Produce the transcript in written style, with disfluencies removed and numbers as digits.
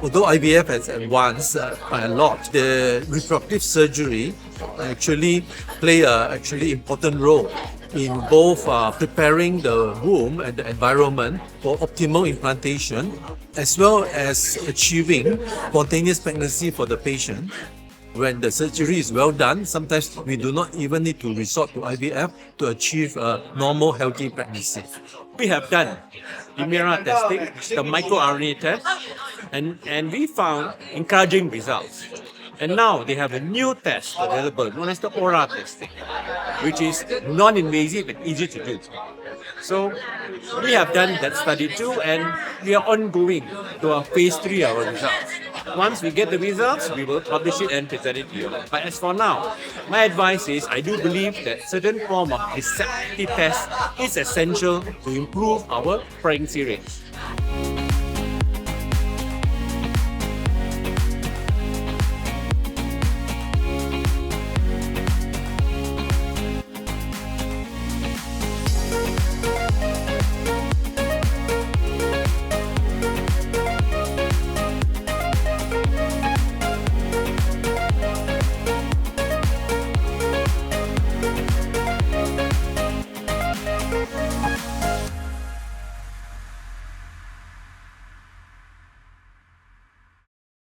Although IVF has advanced by a lot, the reproductive surgery actually play a actually important role in both preparing the womb and the environment for optimal implantation, as well as achieving spontaneous pregnancy for the patient. When the surgery is well done, sometimes we do not even need to resort to IVF to achieve a normal, healthy pregnancy. We have done the MIRA testing, the microRNA test, and we found encouraging results. And now they have a new test available known as the ORA testing, which is non-invasive and easy to do. So we have done that study too, and we are ongoing to our phase 3 our results. Once we get the results, we will publish it and present it to you. But as for now, my advice is I do believe that certain form of receptivity test is essential to improve our pregnancy rates.